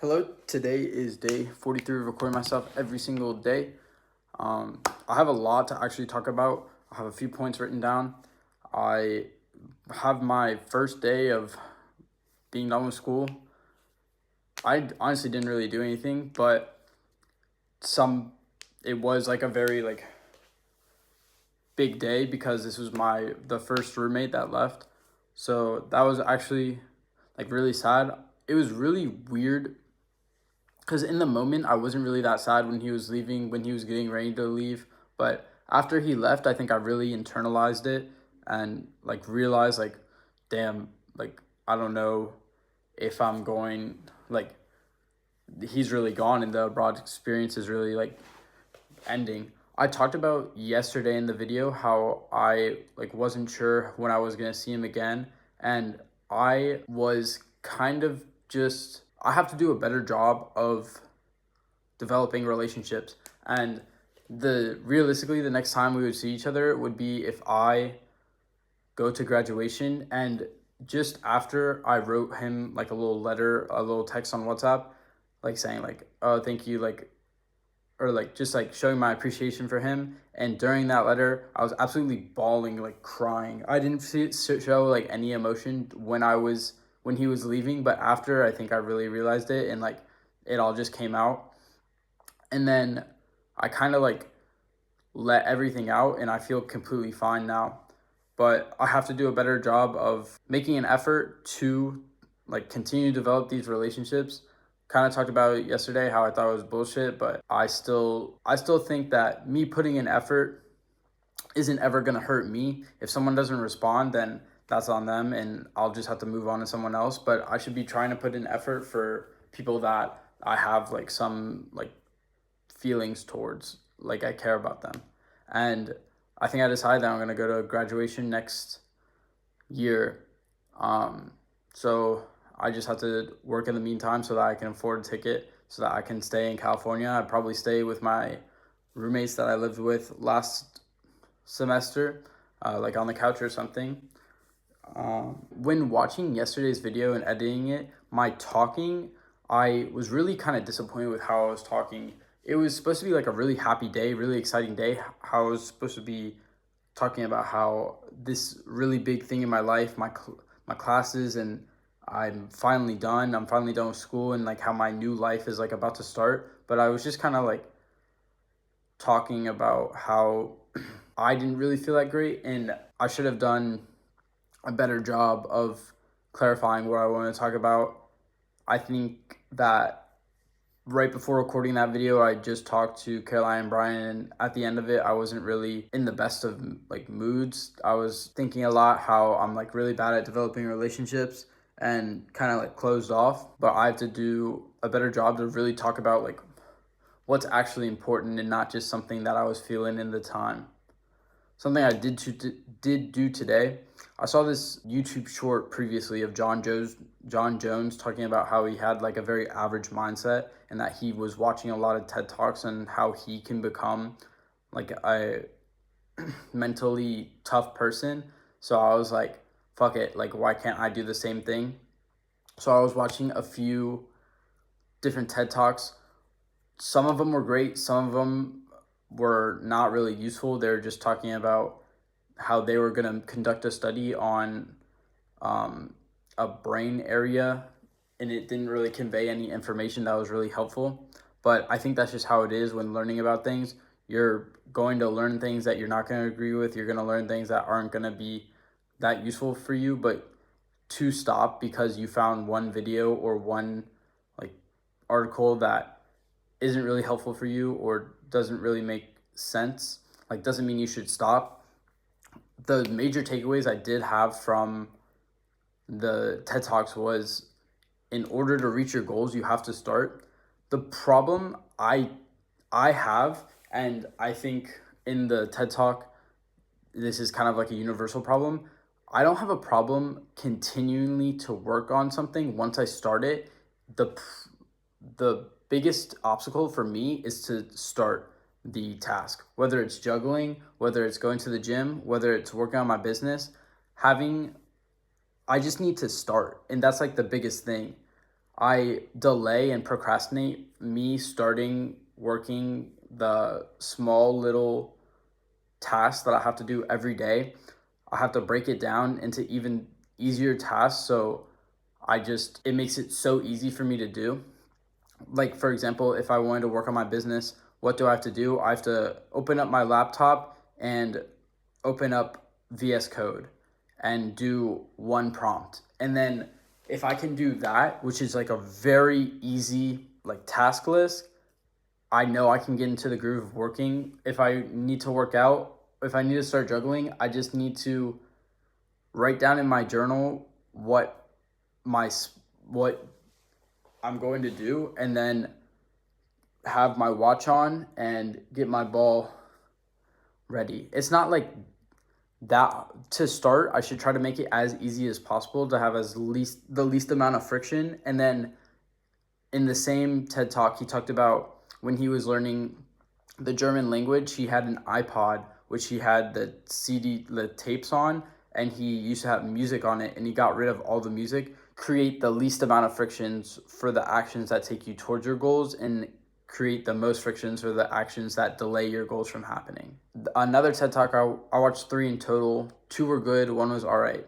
Hello, today is day 43 of recording myself every single day. I have a lot to actually talk about. I have a few points written down. I have my first day of being done with school. I honestly didn't really do anything, but it was like a very big day because this was the first roommate that left. So that was actually really sad. It was really weird because in the moment I wasn't really that sad when he was leaving, when he was getting ready to leave. But after he left, I think I really internalized it and realized damn, I don't know if I'm going he's really gone and the abroad experience is really ending. I talked about yesterday in the video how I wasn't sure when I was gonna see him again, and I was kind of just I have to do a better job of developing relationships. And the realistically the next time we would see each other would be if I go to graduation, and just after I wrote him a little letter, a little text on WhatsApp, saying oh thank you, or just showing my appreciation for him. And during that letter I was absolutely bawling, crying. I didn't show any emotion when he was leaving, but after I think I really realized it, and it all just came out. And then I kind of let everything out and I feel completely fine now. But I have to do a better job of making an effort to continue to develop these relationships. Kind of talked about it yesterday how I thought it was bullshit, but I still think that me putting in effort isn't ever going to hurt me. If someone doesn't respond, then that's on them and I'll just have to move on to someone else. But I should be trying to put in effort for people that I have some feelings towards, I care about them. And I think I decided that I'm going to go to graduation next year. So I just have to work in the meantime so that I can afford a ticket so that I can stay in California. I'd probably stay with my roommates that I lived with last semester, on the couch or something. When watching yesterday's video and editing it, I was really kind of disappointed with how I was talking. It was supposed to be a really happy day, really exciting day. How I was supposed to be talking about how this really big thing in my life, my classes, and I'm finally done. I'm finally done with school, and how my new life is about to start. But I was just kind of talking about how I didn't really feel that great, and I should have done a better job of clarifying what I want to talk about. I think that right before recording that video, I just talked to Caroline and Bryan, and at the end of it, I wasn't really in the best of moods. I was thinking a lot how I'm really bad at developing relationships and kind of closed off. But I have to do a better job to really talk about what's actually important and not just something that I was feeling in the time. Something I did do today. I saw this YouTube short previously of John Jones talking about how he had a very average mindset, and that he was watching a lot of TED Talks and how he can become a mentally tough person. So I was like, fuck it, why can't I do the same thing? So I was watching a few different TED Talks. Some of them were great, some of them were not really useful. They were just talking about how they were going to conduct a study on a brain area, and it didn't really convey any information that was really helpful. But I think that's just how it is when learning about things. You're going to learn things that you're not going to agree with. You're going to learn things that aren't going to be that useful for you. But to stop because you found one video or one article that isn't really helpful for you or doesn't really make sense, doesn't mean you should stop. The major takeaways I did have from the TED Talks was, in order to reach your goals, you have to start. The problem I have, and I think in the TED Talk, this is kind of a universal problem. I don't have a problem continually to work on something once I start it. The biggest obstacle for me is to start the task, whether it's juggling, whether it's going to the gym, whether it's working on my business. I just need to start, and that's the biggest thing. I delay and procrastinate me starting working the small little tasks that I have to do every day. I have to break it down into even easier tasks. So it makes it so easy for me to do. Like, for example, if I wanted to work on my business, what do I have to do? I have to open up my laptop and open up VS Code and do one prompt. And then if I can do that, which is like a very easy like task list, I know I can get into the groove of working. If I need to work out, if I need to start juggling, I just need to write down in my journal my what I'm going to do, and then have my watch on and get my ball ready. It's not like that to start. I should try to make it as easy as possible to have the least amount of friction. And then in the same TED Talk, he talked about when he was learning the German language, he had an iPod which he had the tapes on, and he used to have music on it, and he got rid of all the music. Create the least amount of frictions for the actions that take you towards your goals, and create the most frictions for the actions that delay your goals from happening. Another TED Talk, I watched 3 in total. 2 were good, 1 was all right.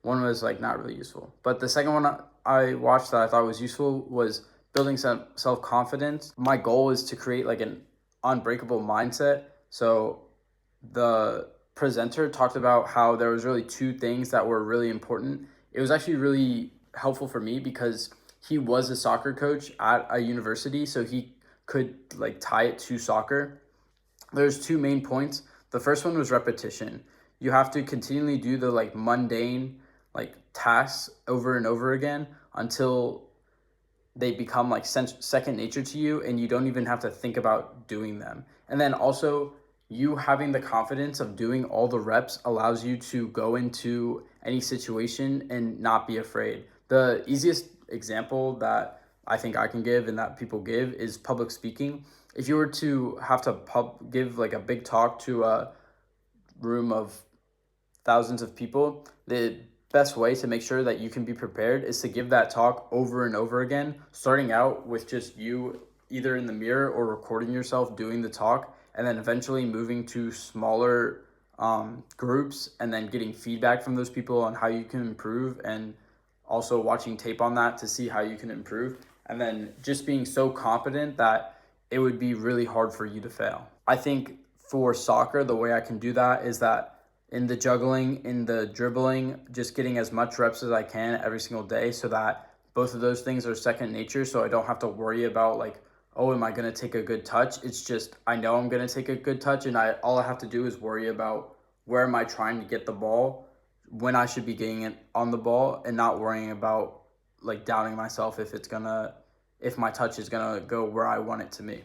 1 was like not really useful. But the second one I watched that I thought was useful was building some self-confidence. My goal is to create like an unbreakable mindset. So the presenter talked about how there was really 2 things that were really important. It was actually really helpful for me because he was a soccer coach at a university, so he could like tie it to soccer. There's 2 main points. The first one was repetition. You have to continually do the like mundane like tasks over and over again until they become like second nature to you, and you don't even have to think about doing them. And then also, you having the confidence of doing all the reps allows you to go into any situation and not be afraid. The easiest example that I think I can give and that people give is public speaking. If you were to have to give like a big talk to a room of thousands of people, the best way to make sure that you can be prepared is to give that talk over and over again, starting out with just you either in the mirror or recording yourself doing the talk, and then eventually moving to smaller groups and then getting feedback from those people on how you can improve, and also watching tape on that to see how you can improve, and then just being so confident that it would be really hard for you to fail. I think for soccer, the way I can do that is that in the juggling, in the dribbling, just getting as much reps as I can every single day, so that both of those things are second nature, so I don't have to worry about like, oh, am I going to take a good touch? It's just, I know I'm going to take a good touch, and all I have to do is worry about where am I trying to get the ball, when I should be getting it on the ball, and not worrying about like doubting myself if my touch is going to go where I want it to be.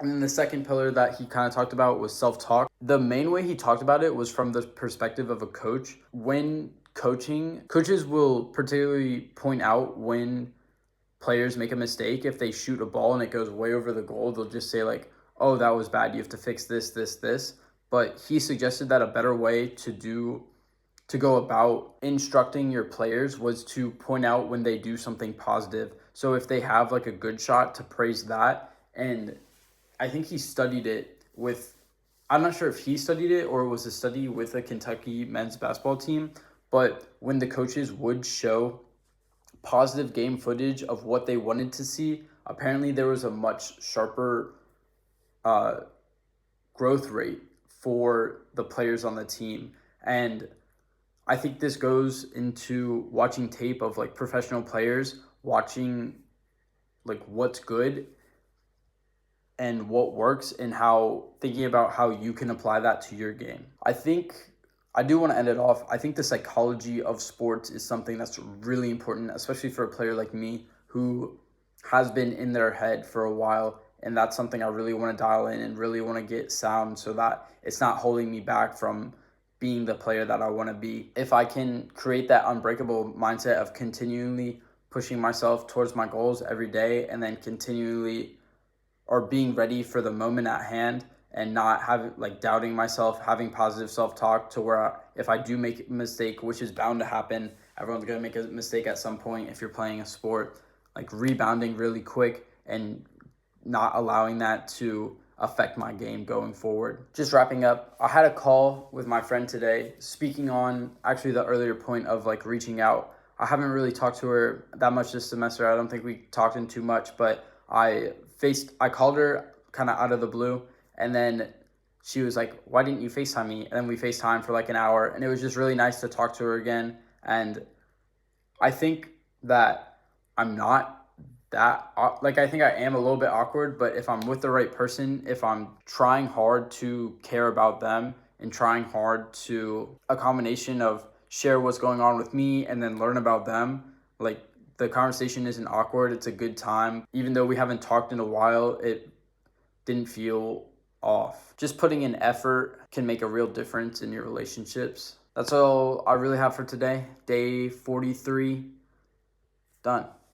And then the second pillar that he kind of talked about was self-talk. The main way he talked about it was from the perspective of a coach. When coaching, coaches will particularly point out when players make a mistake. If they shoot a ball and it goes way over the goal, they'll just say like, oh, that was bad. You have to fix this, this, this. But he suggested that a better way to go about instructing your players was to point out when they do something positive. So if they have like a good shot, to praise that. And I think he studied it with, I'm not sure if he studied it or it was a study with a Kentucky men's basketball team, but when the coaches would show positive game footage of what they wanted to see, apparently there was a much sharper growth rate for the players on the team. And I think this goes into watching tape of like professional players, watching like what's good and what works, and thinking about how you can apply that to your game. I do want to end it off. I think the psychology of sports is something that's really important, especially for a player like me who has been in their head for a while. And that's something I really want to dial in and really want to get sound, so that it's not holding me back from being the player that I want to be. If I can create that unbreakable mindset of continually pushing myself towards my goals every day, and then continually or being ready for the moment at hand, and not having like doubting myself, having positive self-talk to where if I do make a mistake, which is bound to happen, everyone's going to make a mistake at some point if you're playing a sport, like rebounding really quick and not allowing that to affect my game going forward. Just wrapping up, I had a call with my friend today, speaking on actually the earlier point of like reaching out. I haven't really talked to her that much this semester. I don't think we talked in too much, but I called her kind of out of the blue, and then she was like, "Why didn't you FaceTime me?" And then we FaceTime for like an hour, and it was just really nice to talk to her again. And I think that I'm not that like I think I am a little bit awkward, but if I'm with the right person, if I'm trying hard to care about them and trying hard to a combination of share what's going on with me and then learn about them, like the conversation isn't awkward. It's a good time. Even though we haven't talked in a while, it didn't feel off. Just putting in effort can make a real difference in your relationships. That's all I really have for today. Day 43 done.